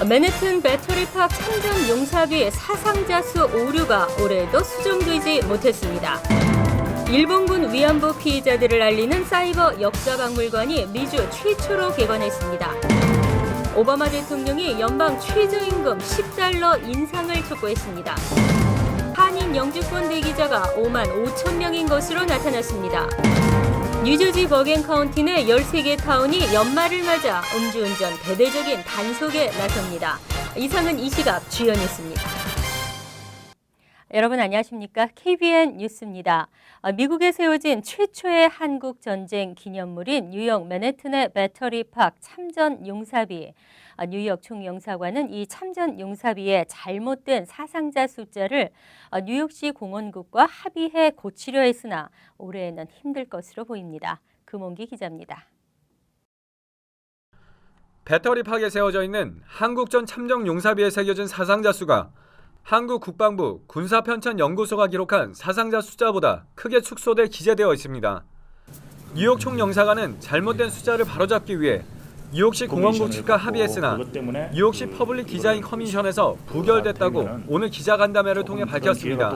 맨해튼 배터리팍 참전 용사비 사상자 수 오류가 올해도 수정되지 못했습니다. 일본군 위안부 피해자들을 알리는 사이버 역사박물관이 미주 최초로 개관했습니다. 오바마 대통령이 연방 최저임금 $10 인상을 촉구했습니다. 한인 영주권 대기자가 5만 5천 명인 것으로 나타났습니다. 뉴저지 버겐 카운티 내 13개 타운이 연말을 맞아 음주운전 대대적인 단속에 나섭니다. 이상은 이 시각 주연이었습니다. 여러분 안녕하십니까? KBN 뉴스입니다. 미국에 세워진 최초의 한국 전쟁 기념물인 뉴욕 맨해튼의 배터리팍 참전 용사비. 뉴욕 총영사관은 이 참전 용사비의 잘못된 사상자 숫자를 뉴욕시 공원국과 합의해 고치려 했으나 올해에는 힘들 것으로 보입니다. 금홍기 기자입니다. 배터리팍에 세워져 있는 한국전 참전 용사비에 새겨진 사상자 수가 한국 국방부 군사편찬연구소가 기록한 사상자 숫자보다 크게 축소돼 기재되어 있습니다. 뉴욕 총영사관은 잘못된 숫자를 바로잡기 위해 뉴욕시 공원국 측과 합의했으나 뉴욕시 퍼블릭 디자인 커미션에서 부결됐다고 오늘 기자간담회를 통해 밝혔습니다.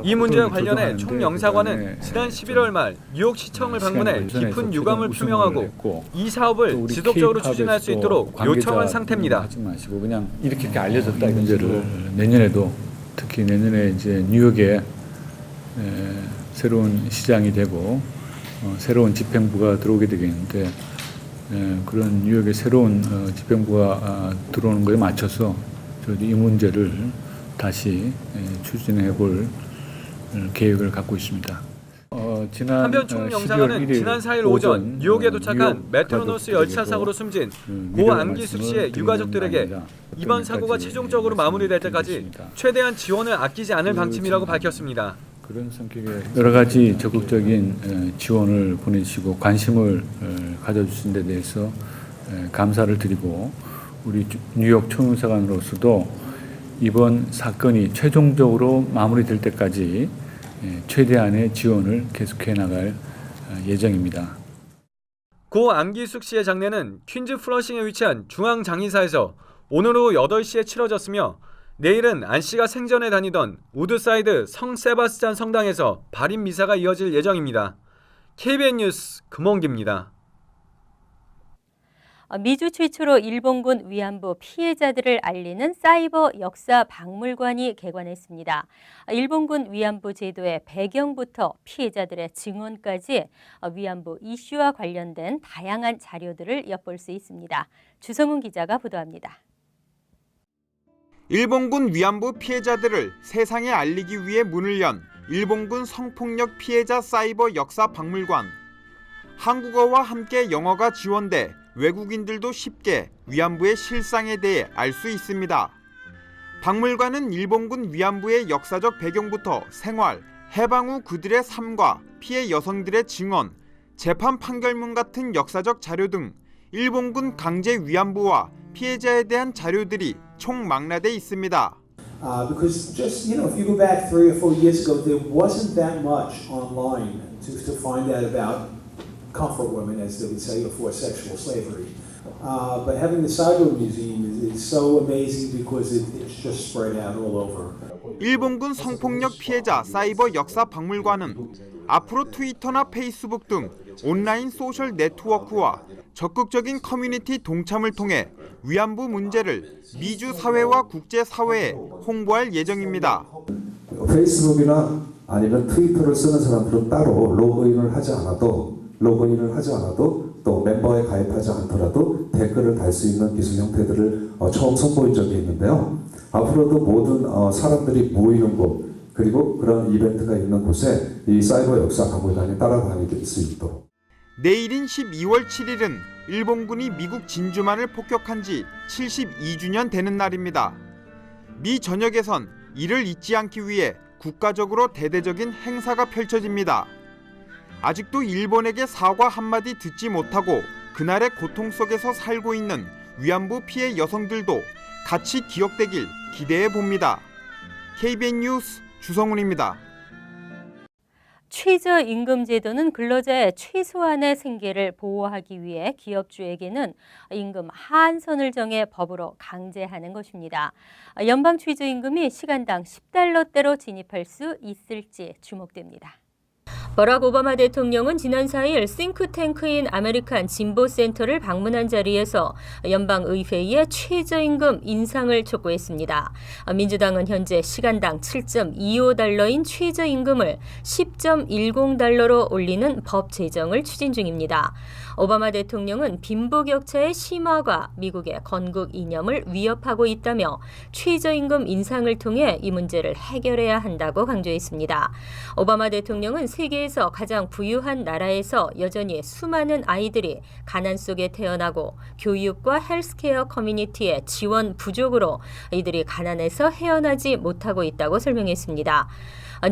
이 문제와 관련해 총영사관은 지난 11월 말 뉴욕시청을 방문해 깊은 유감을 표명하고 이 사업을 지속적으로 추진할 수 있도록 요청한 상태입니다. 하지 마시고 그냥 이렇게 알려졌다 이 문제를 내년에도 특히 내년에 이제 뉴욕에 새로운 시장이 되고 새로운 집행부가 들어오게 되겠는데. 그런 뉴욕의 새로운 집행부가 들어오는 거에 맞춰서 저희도 이 문제를 다시 추진해 볼 계획을 갖고 있습니다. 한편 총영사관은 지난 4일 오전 뉴욕에 도착한 메트로노스 열차상으로 숨진 고 안기숙 씨의 유가족들에게 이번 사고가 최종적으로 마무리될 때까지 최대한 지원을 아끼지 않을 방침이라고 밝혔습니다. 그런 성격의 여러 가지 적극적인 지원을 보내주시고 관심을 가져주신 데 대해서 감사를 드리고 우리 뉴욕 총영사관으로서도 이번 사건이 최종적으로 마무리될 때까지 최대한의 지원을 계속해 나갈 예정입니다. 고 안기숙 씨의 장례는 퀸즈 플러싱에 위치한 중앙장의사에서 오늘 오후 8시에 치러졌으며 내일은 안 씨가 생전에 다니던 우드사이드 성 세바스찬 성당에서 발인 미사가 이어질 예정입니다. KBN 뉴스 금홍기입니다. 미주 최초로 일본군 위안부 피해자들을 알리는 사이버 역사 박물관이 개관했습니다. 일본군 위안부 제도의 배경부터 피해자들의 증언까지 위안부 이슈와 관련된 다양한 자료들을 엿볼 수 있습니다. 주성훈 기자가 보도합니다. 일본군 위안부 피해자들을 세상에 알리기 위해 문을 연 일본군 성폭력 피해자 사이버 역사 박물관. 한국어와 함께 영어가 지원돼 외국인들도 쉽게 위안부의 실상에 대해 알 수 있습니다. 박물관은 일본군 위안부의 역사적 배경부터 생활, 해방 후 그들의 삶과 피해 여성들의 증언, 재판 판결문 같은 역사적 자료 등 일본군 강제 위안부와 피해자에 대한 자료들이 총망라돼 있습니다. Because just if you go back 3 or 4 years ago, there wasn't that much online to find out about comfort women, as they would say, before sexual slavery. But having the Cyber Museum is so amazing because it's just spread out all over. 일본군 성폭력 피해자 사이버 역사 박물관은 앞으로 트위터나 페이스북 등 온라인 소셜 네트워크와 적극적인 커뮤니티 동참을 통해 위안부 문제를 미주 사회와 국제 사회에 홍보할 예정입니다. 페이스북이나 아니면 트위터를 쓰는 사람들은 따로 로그인을 하지 않아도 또 멤버에 가입하지 않더라도 댓글을 달 수 있는 기술 형태들을 처음 선보인 적이 있는데요. 앞으로도 모든 사람들이 모이는 곳 그리고 그런 이벤트가 있는 곳에 이 사이버 역사 박물관이 따라다닐 수 있도록. 내일인 12월 7일은 일본군이 미국 진주만을 폭격한 지 72주년 되는 날입니다. 미 전역에선 이를 잊지 않기 위해 국가적으로 대대적인 행사가 펼쳐집니다. 아직도 일본에게 사과 한마디 듣지 못하고 그날의 고통 속에서 살고 있는 위안부 피해 여성들도 같이 기억되길 기대해 봅니다. KBN 뉴스 주성훈입니다. 최저임금 제도는 근로자의 최소한의 생계를 보호하기 위해 기업주에게는 임금 하한선을 정해 법으로 강제하는 것입니다. 연방 최저임금이 시간당 $10대로 진입할 수 있을지 주목됩니다. 버락 오바마 대통령은 지난 4일 싱크탱크인 아메리칸 진보센터를 방문한 자리에서 연방의회의 최저임금 인상을 촉구했습니다. 민주당은 현재 시간당 $7.25인 최저임금을 $10.10로 올리는 법 제정을 추진 중입니다. 오바마 대통령은 빈부격차의 심화가 미국의 건국 이념을 위협하고 있다며 최저임금 인상을 통해 이 문제를 해결해야 한다고 강조했습니다. 오바마 대통령은 세계에서 가장 부유한 나라에서 여전히 수많은 아이들이 가난 속에 태어나고 교육과 헬스케어 커뮤니티의 지원 부족으로 이들이 가난에서 헤어나지 못하고 있다고 설명했습니다.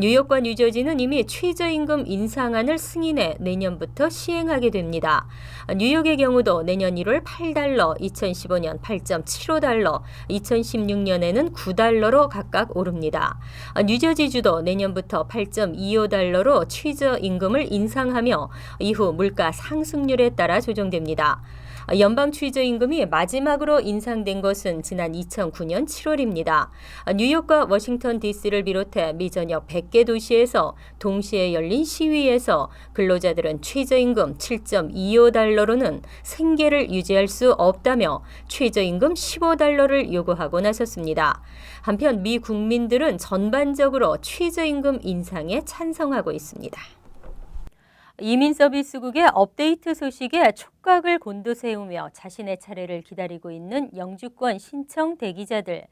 뉴욕과 뉴저지는 이미 최저임금 인상안을 승인해 내년부터 시행하게 됩니다. 뉴욕의 경우도 내년 1월 $8, 2015년 $8.75, 2016년에는 $9로 각각 오릅니다. 뉴저지주도 내년부터 $8.25로 최저임금을 인상하며 이후 물가 상승률에 따라 조정됩니다. 연방 최저임금이 마지막으로 인상된 것은 지난 2009년 7월입니다. 뉴욕과 워싱턴 DC를 비롯해 미 전역 100개 도시에서 동시에 열린 시위에서 근로자들은 최저임금 $7.25로는 생계를 유지할 수 없다며 최저임금 $15를 요구하고 나섰습니다. 한편 미 국민들은 전반적으로 최저임금 인상에 찬성하고 있습니다. 이민서비스국의 업데이트 소식에 촉각을 곤두세우며 자신의 차례를 기다리고 있는 영주권 신청 대기자들.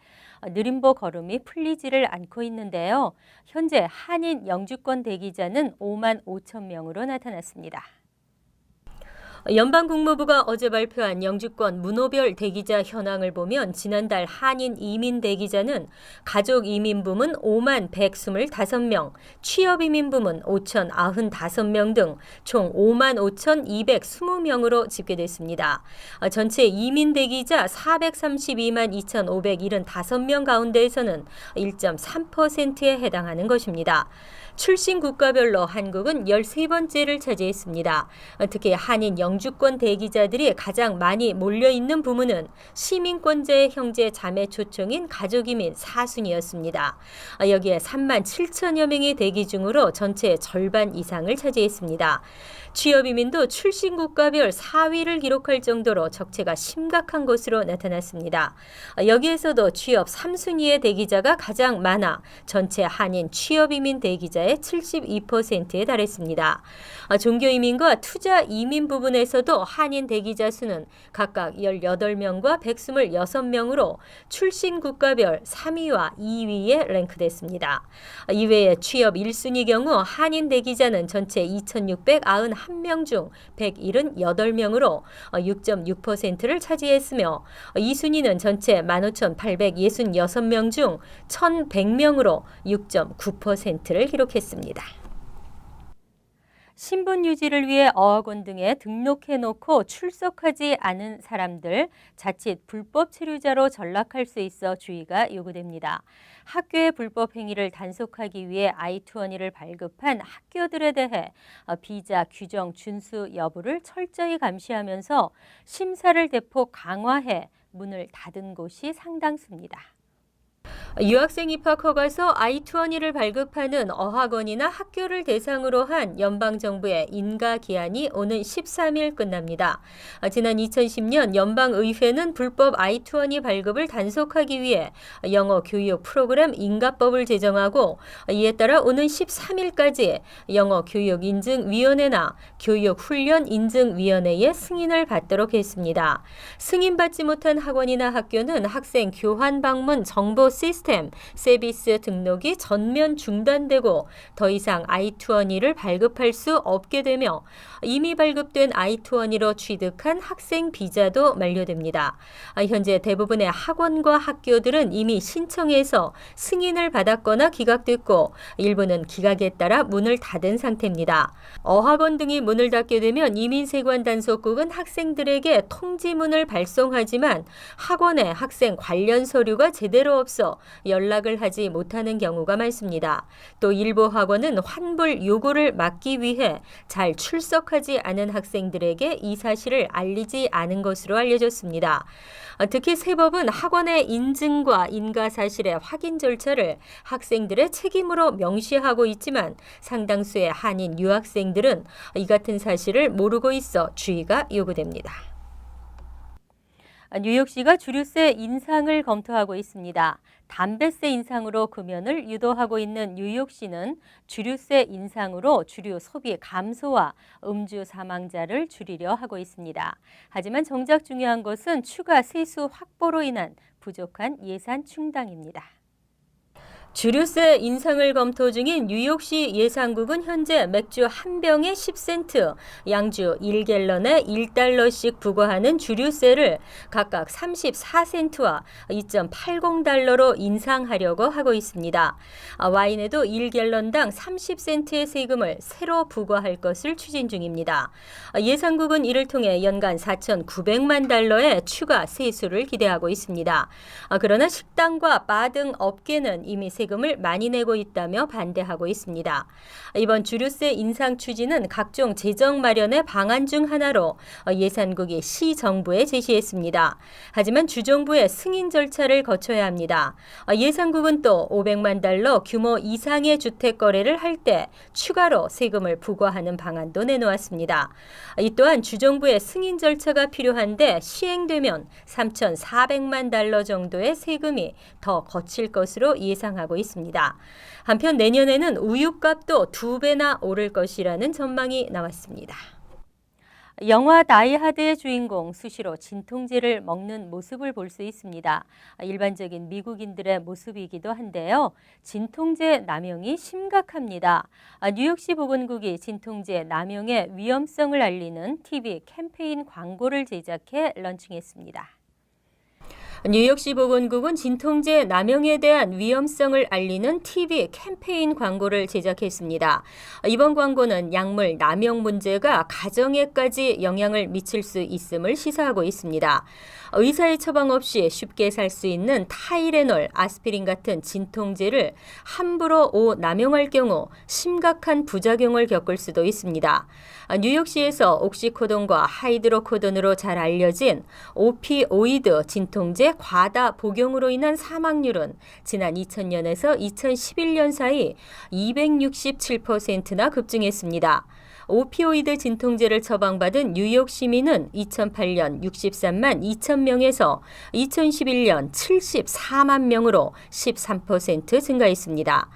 느림보 걸음이 풀리지를 않고 있는데요. 현재 한인 영주권 대기자는 5만 5천 명으로 나타났습니다. 연방국무부가 어제 발표한 영주권 문호별 대기자 현황을 보면 지난달 한인 이민 대기자는 가족 이민 부문 5만 125명, 취업 이민 부문 5,095명 등 총 5만 5,220명으로 집계됐습니다. 전체 이민 대기자 432만 2,575명 가운데에서는 1.3%에 해당하는 것입니다. 출신 국가별로 한국은 13번째를 차지했습니다. 특히 한인 영주권 대기자들이 가장 많이 몰려있는 부문은 시민권자의 형제 자매 초청인 가족이민 4순위였습니다. 여기에 3만 7천여 명이 대기 중으로 전체의 절반 이상을 차지했습니다. 취업이민도 출신 국가별 4위를 기록할 정도로 적체가 심각한 것으로 나타났습니다. 여기에서도 취업 3순위의 대기자가 가장 많아 전체 한인 취업이민 대기자의 72%에 달했습니다. 종교이민과 투자이민 부분에서도 한인 대기자 수는 각각 18명과 126명으로 출신 국가별 3위와 2위에 랭크됐습니다. 이외에 취업 1순위 경우 한인 대기자는 전체 2,691명 중 178명으로 6.6%를 차지했으며 2순위는 전체 15,866명 중 1,100명으로 6.9%를 기록했습니다. 신분 유지를 위해 어학원 등에 등록해놓고 출석하지 않은 사람들 자칫 불법 체류자로 전락할 수 있어 주의가 요구됩니다. 학교의 불법 행위를 단속하기 위해 I-210을 발급한 학교들에 대해 비자 규정 준수 여부를 철저히 감시하면서 심사를 대폭 강화해 문을 닫은 곳이 상당수입니다. 유학생 입학 허가서 I-210을 발급하는 어학원이나 학교를 대상으로 한 연방정부의 인가 기한이 오는 13일 끝납니다. 지난 2010년 연방의회는 불법 I-210 발급을 단속하기 위해 영어 교육 프로그램 인가법을 제정하고 이에 따라 오는 13일까지 영어 교육 인증위원회나 교육훈련 인증위원회의 승인을 받도록 했습니다. 승인받지 못한 학원이나 학교는 학생 교환 방문 정보 시스템 세비스 등록이 전면 중단되고 더 이상 I-210를 발급할 수 없게 되며 이미 발급된 I-210로 취득한 학생 비자도 만료됩니다. 현재 대부분의 학원과 학교들은 이미 신청해서 승인을 받았거나 기각됐고 일부는 기각에 따라 문을 닫은 상태입니다. 어학원 등이 문을 닫게 되면 이민세관 단속국은 학생들에게 통지문을 발송하지만 학원에 학생 관련 서류가 제대로 없어 연락을 하지 못하는 경우가 많습니다. 또 일부 학원은 환불 요구를 막기 위해 잘 출석하지 않은 학생들에게 이 사실을 알리지 않은 것으로 알려졌습니다. 특히 세법은 학원의 인증과 인가 사실의 확인 절차를 학생들의 책임으로 명시하고 있지만 상당수의 한인 유학생들은 이 같은 사실을 모르고 있어 주의가 요구됩니다. 뉴욕시가 주류세 인상을 검토하고 있습니다. 담배세 인상으로 금연을 유도하고 있는 뉴욕시는 주류세 인상으로 주류 소비 감소와 음주 사망자를 줄이려 하고 있습니다. 하지만 정작 중요한 것은 추가 세수 확보로 인한 부족한 예산 충당입니다. 주류세 인상을 검토 중인 뉴욕시 예산국은 현재 맥주 한 병에 10센트, 양주 1갤런에 $1씩 부과하는 주류세를 각각 34센트와 2.80달러로 인상하려고 하고 있습니다. 와인에도 1갤런당 30센트의 세금을 새로 부과할 것을 추진 중입니다. 예산국은 이를 통해 연간 4,900만 달러의 추가 세수를 기대하고 있습니다. 그러나 식당과 바 등 업계는 이미 세금을 많이 내고 있다며 반대하고 있습니다. 이번 주류세 인상 추진은 각종 재정 마련의 방안 중 하나로 예산국이 시 정부에 제시했습니다. 하지만 주정부의 승인 절차를 거쳐야 합니다. 예산국은 또 500만 달러 규모 이상의 주택 거래를 할 때 추가로 세금을 부과하는 방안도 내놓았습니다. 이 또한 주정부의 승인 절차가 필요한데 시행되면 3,400만 달러 정도의 세금이 더 거칠 것으로 예상하고 있습니다. 한편 내년에는 우유값도 2배나 오를 것이라는 전망이 나왔습니다. 영화 다이하드의 주인공 수시로 진통제를 먹는 모습을 볼 수 있습니다. 일반적인 미국인들의 모습이기도 한데요. 진통제 남용이 심각합니다. 뉴욕시 보건국이 진통제 남용의 위험성을 알리는 TV 캠페인 광고를 제작해 런칭했습니다. 뉴욕시 보건국은 진통제 남용에 대한 위험성을 알리는 TV 캠페인 광고를 제작했습니다. 이번 광고는 약물 남용 문제가 가정에까지 영향을 미칠 수 있음을 시사하고 있습니다. 의사의 처방 없이 쉽게 살 수 있는 타이레놀, 아스피린 같은 진통제를 함부로 남용할 경우 심각한 부작용을 겪을 수도 있습니다. 뉴욕시에서 옥시코돈과 하이드로코돈으로 잘 알려진 오피오이드 진통제 과다 복용으로 인한 사망률은 지난 2000년에서 2011년 사이 267%나 급증했습니다. 오피오이드 진통제를 처방받은 뉴욕 시민은 2008년 63만 2천 명에서 2011년 74만 명으로 13% 증가했습니다.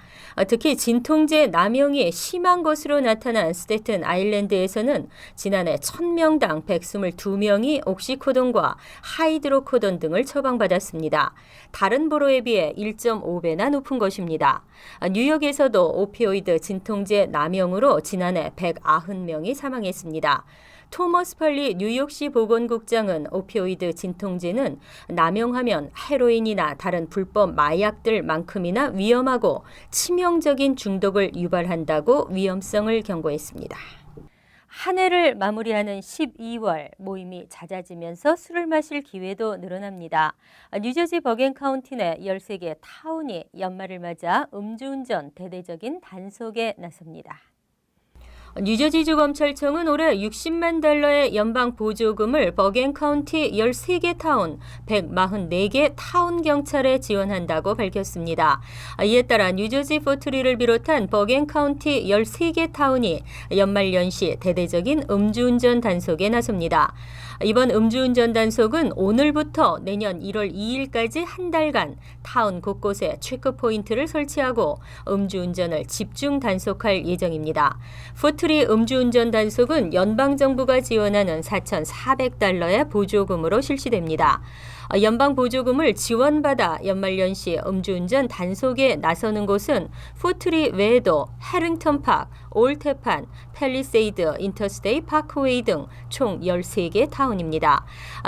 특히 진통제 남용이 심한 것으로 나타난 스태튼 아일랜드에서는 지난해 1000명당 122명이 옥시코돈과 하이드로코돈 등을 처방받았습니다. 다른 보로에 비해 1.5배나 높은 것입니다. 뉴욕에서도 오피오이드 진통제 남용으로 지난해 190명이 사망했습니다. 토머스 팔리 뉴욕시 보건국장은 오피오이드 진통제는 남용하면 헤로인이나 다른 불법 마약들만큼이나 위험하고 치명적인 중독을 유발한다고 위험성을 경고했습니다. 한 해를 마무리하는 12월 모임이 잦아지면서 술을 마실 기회도 늘어납니다. 뉴저지 버겐 카운티 내 13개 타운이 연말을 맞아 음주운전 대대적인 단속에 나섭니다. 뉴저지주 검찰청은 올해 60만 달러의 연방 보조금을 버겐 카운티 13개 타운, 144개 타운 경찰에 지원한다고 밝혔습니다. 이에 따라 뉴저지 포트리를 비롯한 버겐 카운티 13개 타운이 연말연시 대대적인 음주운전 단속에 나섭니다. 이번 음주운전 단속은 오늘부터 내년 1월 2일까지 한 달간 타운 곳곳에 체크포인트를 설치하고 음주운전을 집중 단속할 예정입니다. 포트리 음주운전 단속은 연방정부가 지원하는 4,400달러의 보조금으로 실시됩니다. 연방 보조금을 지원받아 연말연시 음주운전 단속에 나서는 곳은 포트리 외에도 해링턴 파크, 올테판, 팰리세이드, 인터스테이 파크웨이 등 총 13개 타운입니다.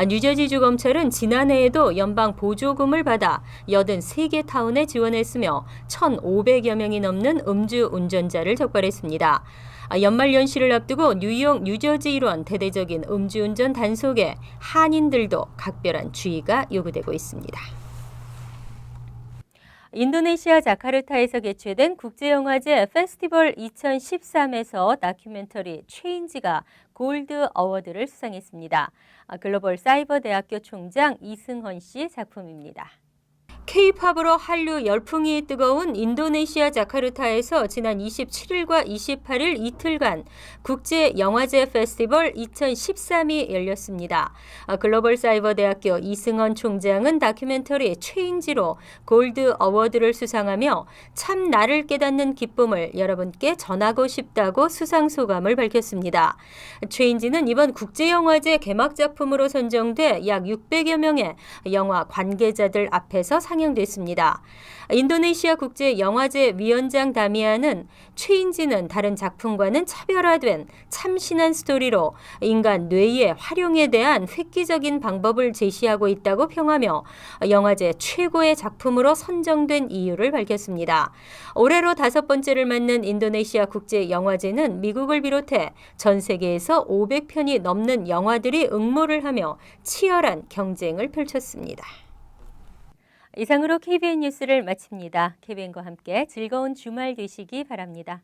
뉴저지주 검찰은 지난해에도 연방 보조금을 받아 83개 타운에 지원했으며 1,500여 명이 넘는 음주운전자를 적발했습니다. 연말연시를 앞두고 뉴욕, 뉴저지 일원 대대적인 음주운전 단속에 한인들도 각별한 주의가 요구되고 있습니다. 인도네시아 자카르타에서 개최된 국제영화제 페스티벌 2013에서 다큐멘터리 체인지가 골드 어워드를 수상했습니다. 글로벌 사이버 대학교 총장 이승헌 씨 작품입니다. K-팝으로 한류 열풍이 뜨거운 인도네시아 자카르타에서 지난 27일과 28일 이틀간 국제영화제 페스티벌 2013이 열렸습니다. 글로벌 사이버 대학교 이승헌 총장은 다큐멘터리 체인지로 골드 어워드를 수상하며 참 나를 깨닫는 기쁨을 여러분께 전하고 싶다고 수상 소감을 밝혔습니다. 체인지는 이번 국제영화제 개막 작품으로 선정돼 약 600여 명의 영화 관계자들 앞에서 상영됐습니다. 인도네시아 국제영화제 위원장 다미안은 체인지는 다른 작품과는 차별화된 참신한 스토리로 인간 뇌의 활용에 대한 획기적인 방법을 제시하고 있다고 평하며 영화제 최고의 작품으로 선정된 이유를 밝혔습니다. 올해로 5번째를 맞는 인도네시아 국제영화제는 미국을 비롯해 전 세계에서 500편이 넘는 영화들이 응모를 하며 치열한 경쟁을 펼쳤습니다. 이상으로 KBN 뉴스를 마칩니다. KBN과 함께 즐거운 주말 되시기 바랍니다.